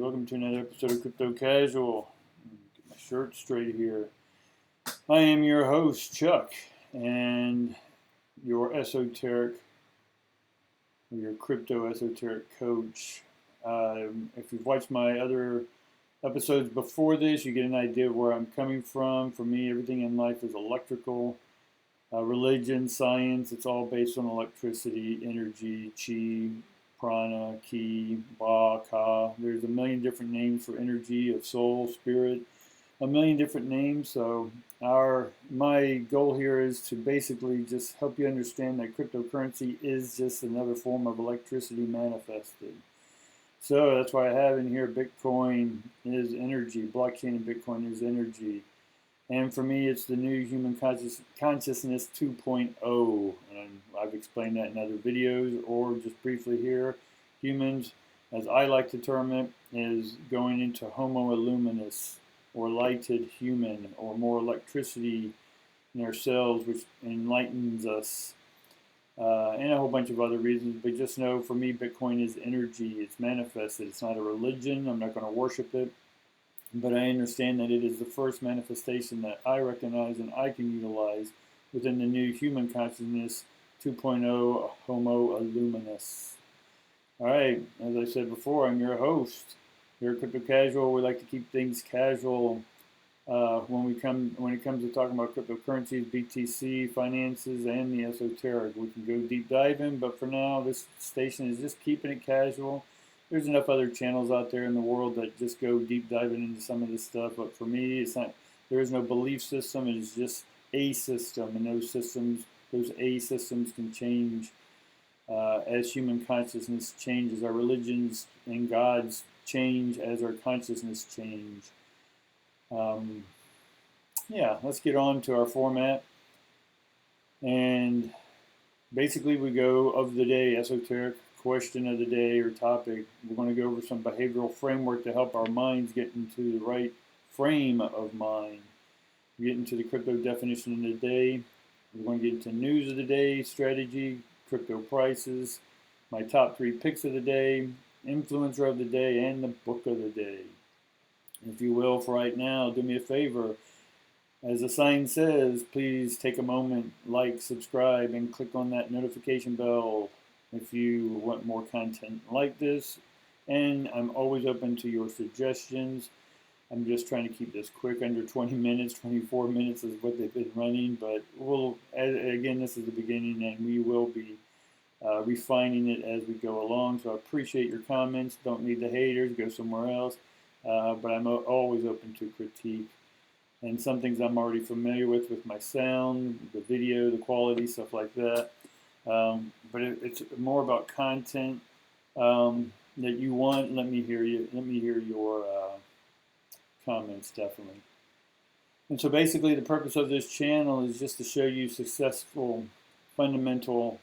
Welcome to another episode of Crypto Casual. Get my shirt straight here. I am your host, Chuck, and your esoteric, or your crypto esoteric coach. If you've watched my other episodes before this, you get an idea of where I'm coming from. For me, everything in life is electrical. Religion, science, it's all based on electricity, energy, chi, prana, ki, ba, ka. There's a million different names for energy, of soul, spirit, a million different names. So my goal here is to basically just help you understand that cryptocurrency is just another form of electricity manifested. So that's why I have in here Bitcoin is energy, blockchain and Bitcoin is energy. And for me, it's the new human consciousness 2.0. And I've explained that in other videos or just briefly here. Humans, as I like to term it, is going into HOMO-ILLUMINOUS, or lighted human, or more electricity in our cells, which enlightens us. And a whole bunch of other reasons. But just know, for me, Bitcoin is energy. It's manifested. It's not a religion. I'm not going to worship it. But I understand that it is the first manifestation that I recognize and I can utilize within the new human consciousness 2.0 HOMO-ILLUMINOUS. All right, as I said before, I'm your host. Here at Crypto Casual, we like to keep things casual when it comes to talking about cryptocurrencies, BTC, finances, and the esoteric. We can go deep dive in, but for now, this station is just keeping it casual. There's enough other channels out there in the world that just go deep diving into some of this stuff, but for me, it's not. There is no belief system. It is just a system, and those A systems can change as human consciousness changes. Our religions and gods change as our consciousness change. Yeah, let's get on to our format, and basically we go of the day, esoteric question of the day or topic. We're going to go over some behavioral framework to help our minds get into the right frame of mind. We get into the crypto definition of the day. We're going to get into news of the day, strategy, crypto prices, my top 3 picks of the day, influencer of the day, and the book of the day. If you will, for right now, do me a favor. As the sign says, please take a moment, like, subscribe, and click on that notification bell if you want more content like this. And I'm always open to your suggestions. I'm just trying to keep this quick, under 20 minutes. 24 minutes is what they've been running, but again, this is the beginning, and we will be refining it as we go along. So I appreciate your comments. Don't need the haters, go somewhere else. But I'm always open to critique. And some things I'm already familiar with my sound, the video, the quality, stuff like that. But it's more about content that you want. Let me hear you. Let me hear your comments, definitely. And so basically the purpose of this channel is just to show you successful, fundamental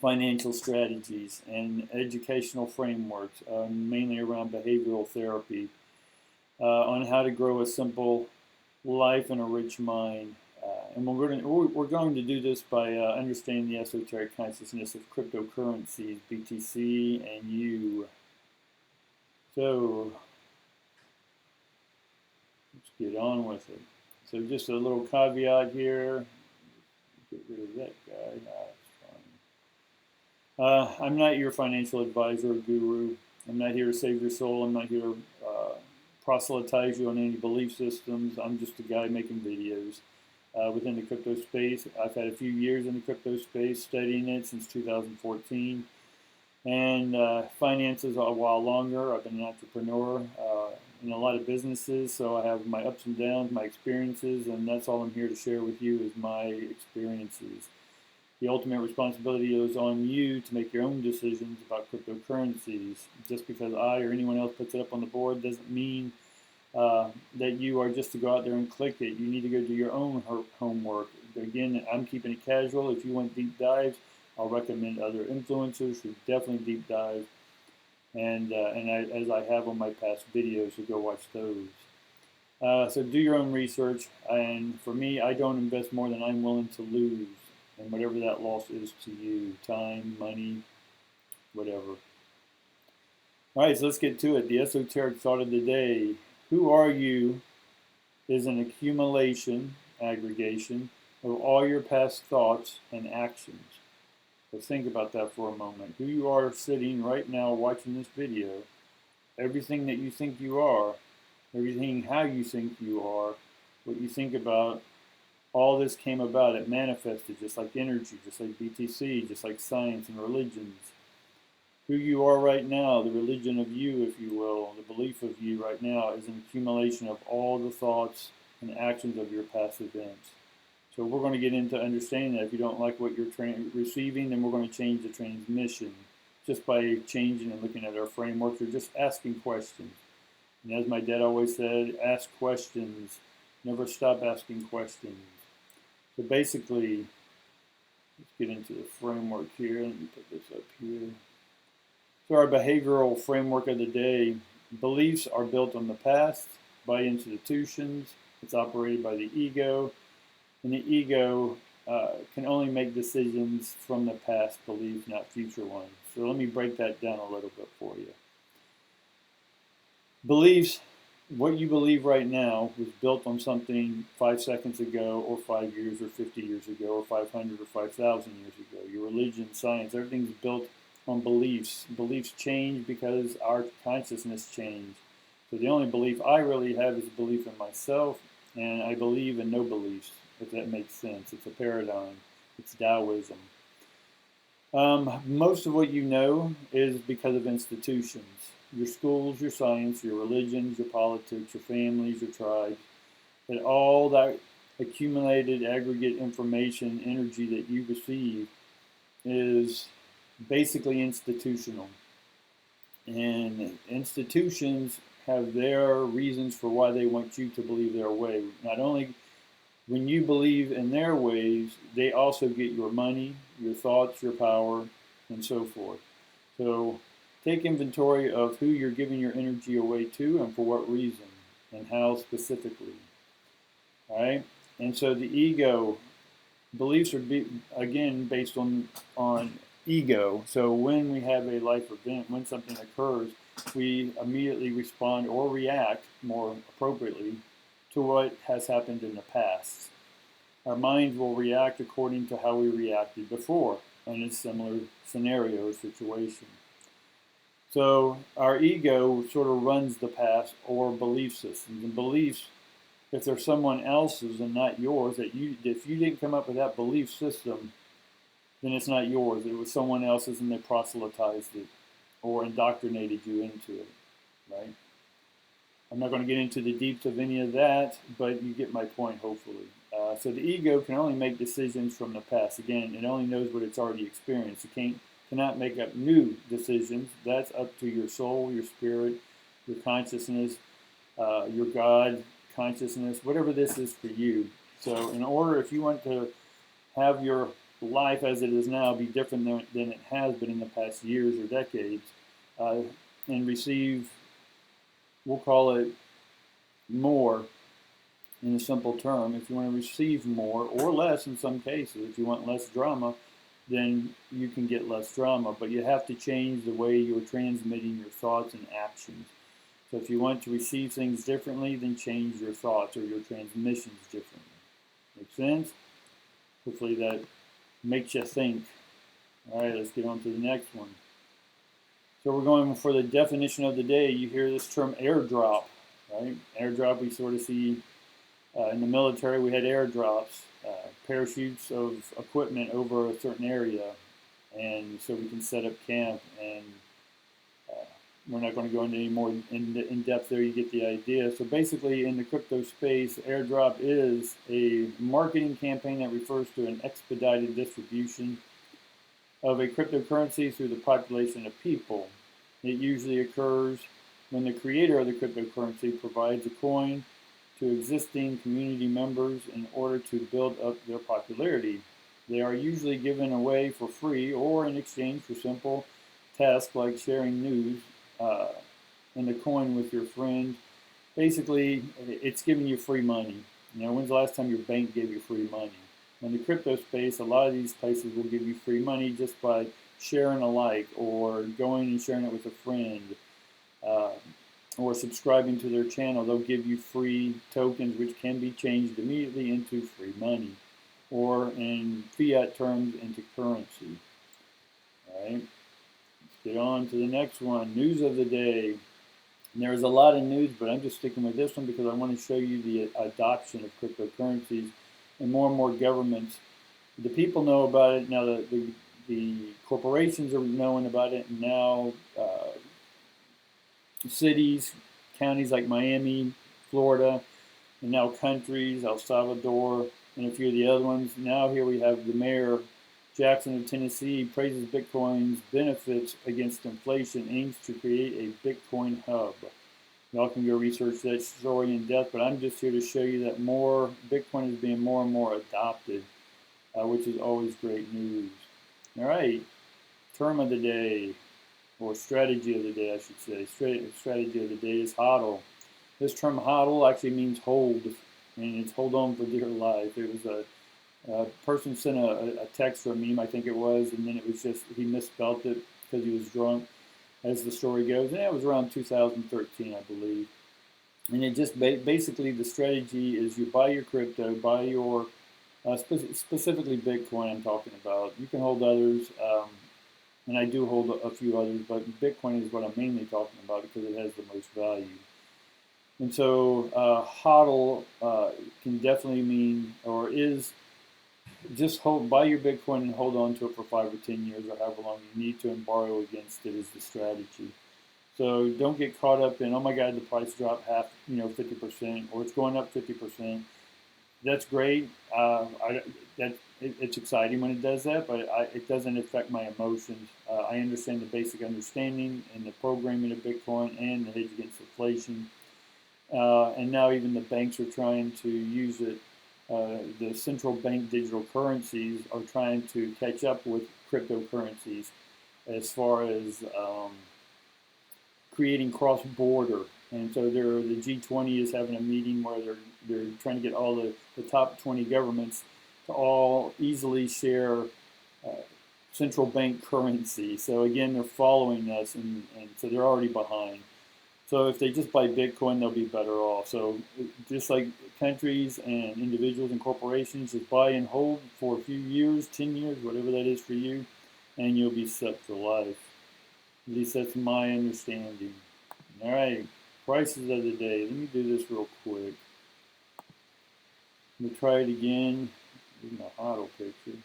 financial strategies and educational frameworks, mainly around behavioral therapy, on how to grow a simple life and a rich mind. And we're going to do this by understanding the esoteric consciousness of cryptocurrencies, BTC, and you. So let's get on with it. So just a little caveat here. Get rid of that guy. That's fine. I'm not your financial advisor or guru. I'm not here to save your soul. I'm not here to proselytize you on any belief systems. I'm just a guy making videos within the crypto space. I've had a few years in the crypto space, studying it since 2014. And finances a while longer. I've been an entrepreneur in a lot of businesses, so I have my ups and downs, my experiences, and that's all I'm here to share with you is my experiences. The ultimate responsibility is on you to make your own decisions about cryptocurrencies. Just because I or anyone else puts it up on the board doesn't mean that you are just to go out there and click it. You need to go do your own homework. Again, I'm keeping it casual. If you want deep dives, I'll recommend other influencers who definitely deep dive. As I have on my past videos, so go watch those. So do your own research. And for me, I don't invest more than I'm willing to lose. And whatever that loss is to you, time, money, whatever. All right, so let's get to it. The esoteric thought of the day. Who are you is an accumulation, aggregation, of all your past thoughts and actions. So think about that for a moment. Who you are sitting right now watching this video, everything that you think you are, everything how you think you are, what you think about, all this came about. It manifested just like energy, just like BTC, just like science and religions. Who you are right now, the religion of you, if you will, the belief of you right now is an accumulation of all the thoughts and actions of your past events. So we're going to get into understanding that. If you don't like what you're receiving, then we're going to change the transmission just by changing and looking at our framework or just asking questions. And as my dad always said, ask questions. Never stop asking questions. So basically, let's get into the framework here. Let me put this up here. So our behavioral framework of the day, beliefs are built on the past by institutions. It's operated by the ego. And the ego can only make decisions from the past beliefs, not future ones. So let me break that down a little bit for you. Beliefs, what you believe right now was built on something 5 seconds ago or 5 years or 50 years ago or 500 or 5,000 years ago. Your religion, science, everything's built on beliefs. Beliefs change because our consciousness changed. So the only belief I really have is a belief in myself, and I believe in no beliefs, if that makes sense. It's a paradigm. It's Taoism. Most of what you know is because of institutions. Your schools, your science, your religions, your politics, your families, your tribes, and all that accumulated aggregate information, energy that you receive is basically institutional. And institutions have their reasons for why they want you to believe their way. Not only when you believe in their ways, they also get your money, your thoughts, your power, and so forth. So take inventory of who you're giving your energy away to and for what reason and how specifically. All right? And so the ego, beliefs are, again, based on ego. So when we have a life event, when something occurs, we immediately respond or react more appropriately to what has happened in the past. Our minds will react according to how we reacted before in a similar scenario or situation. So our ego sort of runs the past or belief systems. And beliefs, if they're someone else's and not yours, if you didn't come up with that belief system, then it's not yours. It was someone else's and they proselytized it or indoctrinated you into it, right? I'm not going to get into the deeps of any of that, but you get my point, hopefully. So the ego can only make decisions from the past. Again, it only knows what it's already experienced. It cannot make up new decisions. That's up to your soul, your spirit, your consciousness, your God consciousness, whatever this is for you. So in order, if you want to have your life as it is now be different than it has been in the past years or decades, and receive, we'll call it more in a simple term. If you want to receive more or less in some cases, if you want less drama, then you can get less drama, but you have to change the way you're transmitting your thoughts and actions. So if you want to receive things differently, then change your thoughts or your transmissions differently. Make sense? Hopefully that makes you think. All right, let's get on to the next one. So we're going for the definition of the day. You hear this term airdrop, right? Airdrop, we sort of see in the military, we had airdrops, parachutes of equipment over a certain area, and so we can set up camp, and we're not going to go into any more in depth there. You get the idea. So basically, in the crypto space, airdrop is a marketing campaign that refers to an expedited distribution of a cryptocurrency through the population of people. It usually occurs when the creator of the cryptocurrency provides a coin to existing community members in order to build up their popularity. They are usually given away for free or in exchange for simple tasks like sharing news and the coin with your friend. Basically, it's giving you free money. You know, when's the last time your bank gave you free money? In the crypto space, a lot of these places will give you free money just by sharing a like or going and sharing it with a friend. or subscribing to their channel, they'll give you free tokens which can be changed immediately into free money, or in fiat terms into currency. All right, let's get on to the next one. News of the day. And there's a lot of news, but I'm just sticking with this one because I want to show you the adoption of cryptocurrencies, and more governments. The people know about it now. The corporations are knowing about it, and now cities, counties like Miami, Florida, and now countries, El Salvador, and a few of the other ones. Now here we have the mayor, Jackson of Tennessee, praises Bitcoin's benefits against inflation, aims to create a Bitcoin hub. Y'all can go research that story in depth, but I'm just here to show you that more Bitcoin is being more and more adopted, which is always great news. All right, term of the day, or strategy of the day, I should say. Strategy of the day is HODL. This term HODL actually means hold, and it's hold on for dear life. It was a person sent a text or a meme, I think it was, and then it was just, he misspelled it because he was drunk, as the story goes. And it was around 2013, I believe. And it just basically, the strategy is you buy your crypto, buy your, specifically Bitcoin I'm talking about. You can hold others, and I do hold a few others, but Bitcoin is what I'm mainly talking about because it has the most value. And so HODL can definitely mean, or is, just buy your Bitcoin and hold on to it for 5 or 10 years or however long you need to, and borrow against it is the strategy. So don't get caught up in, oh my God, the price dropped 50%, or it's going up 50%. That's great. It's exciting when it does that, but it doesn't affect my emotions. I understand the basic understanding and the programming of Bitcoin and the hedge against inflation. And now even the banks are trying to use it. The central bank digital currencies are trying to catch up with cryptocurrencies as far as creating cross-border. And so the G20 is having a meeting where they're trying to get all the top 20 governments to all easily share central bank currency. So again, they're following us, and so they're already behind. So if they just buy Bitcoin, they'll be better off. So just like countries and individuals and corporations, just buy and hold for a few years, 10 years, whatever that is for you, and you'll be set for life. At least that's my understanding. All right, prices of the day. Let me do this real quick. Let me try it again. Here's my HODL picture.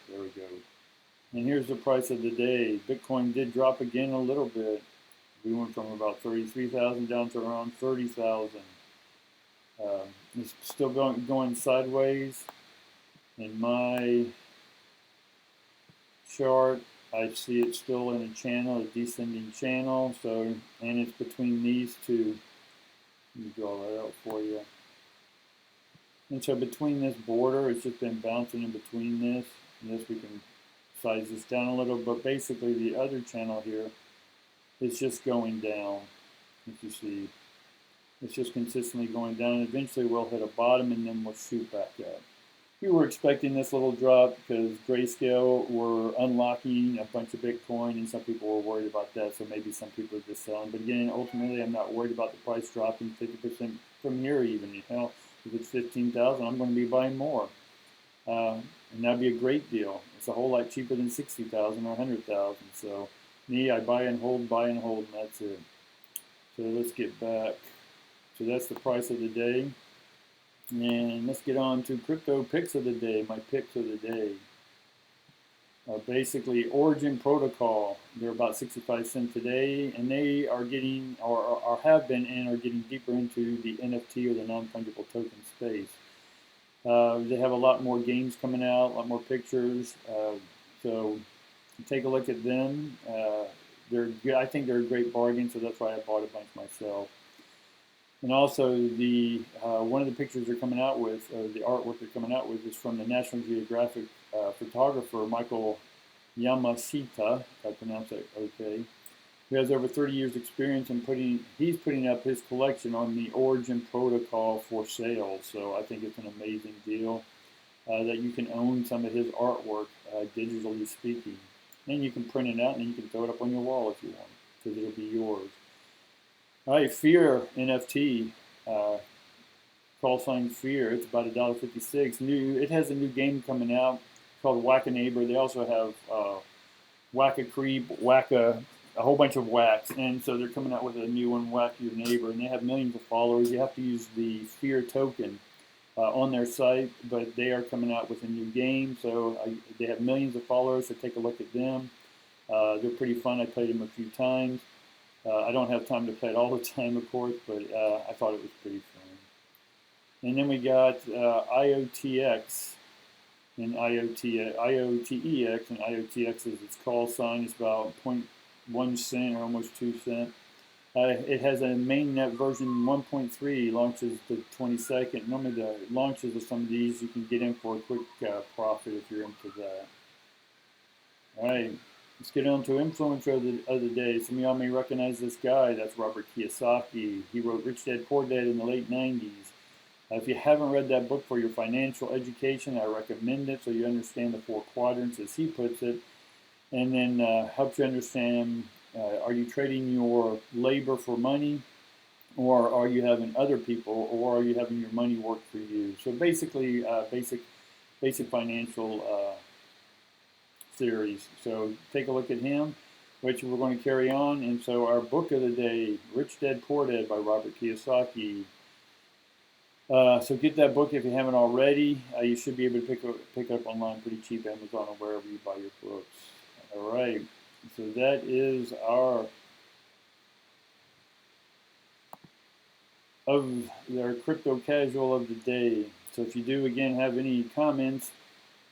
There we go. And here's the price of the day. Bitcoin did drop again a little bit. We went from about 33,000 down to around 30,000. It's still going sideways. In my chart, I see it still in a channel, a descending channel. So, and it's between these two. Let me draw that out for you. And so between this border, it's just been bouncing in between this. And this, we can size this down a little, but basically the other channel here is just going down. As you see, it's just consistently going down, and eventually we'll hit a bottom and then we'll shoot back up. We were expecting this little drop because Grayscale were unlocking a bunch of Bitcoin, and some people were worried about that, so maybe some people are just selling. But again, ultimately, I'm not worried about the price dropping 50% from here even. Hell, if it's 15,000, I'm going to be buying more. And that'd be a great deal. It's a whole lot cheaper than 60,000 or 100,000. So me, I buy and hold, and that's it. So let's get back. So that's the price of the day. And let's get on to crypto picks of the day, my picks of the day. Basically, Origin Protocol, they're about 65 cents today, and they are getting, or have been, and are getting deeper into the NFT or the non-fungible token space. They have a lot more games coming out, a lot more pictures, so take a look at them. They're good. I think they're a great bargain, so that's why I bought a bunch myself. And also, the one of the pictures they're coming out with, the artwork they're coming out with, is from the National Geographic photographer Michael Yamashita, if I pronounce that okay, who has over 30 years experience in he's putting up his collection on the Origin Protocol for sale. So I think it's an amazing deal. that you can own some of his artwork, digitally speaking. And you can print it out and you can throw it up on your wall if you want, because it'll be yours. All right, Fear NFT, call sign Fear. It's about $1.56. It has a new game coming out called Whack a Neighbor. They also have Whack a Creep, a whole bunch of whacks, and so they're coming out with a new one, Whack Your Neighbor, and they have millions of followers. You have to use the Fear token on their site, but they are coming out with a new game, so they have millions of followers, so take a look at them. They're pretty fun. I played them a few times. I don't have time to play it all the time, of course, but I thought it was pretty fun. And then we got IOTX and IOTEX, and IOTX is its call sign. It's about 0.1 cent or almost 2 cents. It has a mainnet version 1.3, launches the 22nd. Normally the launches of some of these you can get in for a quick profit if you're into that. All right, let's get on to influencer of the day. Some of y'all may recognize this guy. That's Robert Kiyosaki. He wrote Rich Dad Poor Dad in the late 90s. If you haven't read that book for your financial education, I recommend it so you understand the 4 quadrants as he puts it, and then helps you understand, are you trading your labor for money, or are you having other people, or are you having your money work for you? So basically, basic financial theories. So take a look at him, which we're going to carry on. And so our book of the day, Rich Dad Poor Dad by Robert Kiyosaki. So get that book if you haven't already. You should be able to pick it up online pretty cheap, Amazon or wherever you buy your books. All right, so that is our crypto casual of the day. So if you do, again, have any comments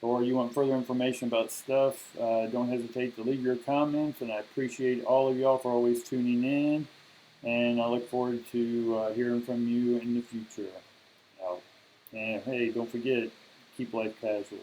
or you want further information about stuff, don't hesitate to leave your comments, and I appreciate all of y'all for always tuning in, and I look forward to hearing from you in the future. And hey, don't forget, keep life casual.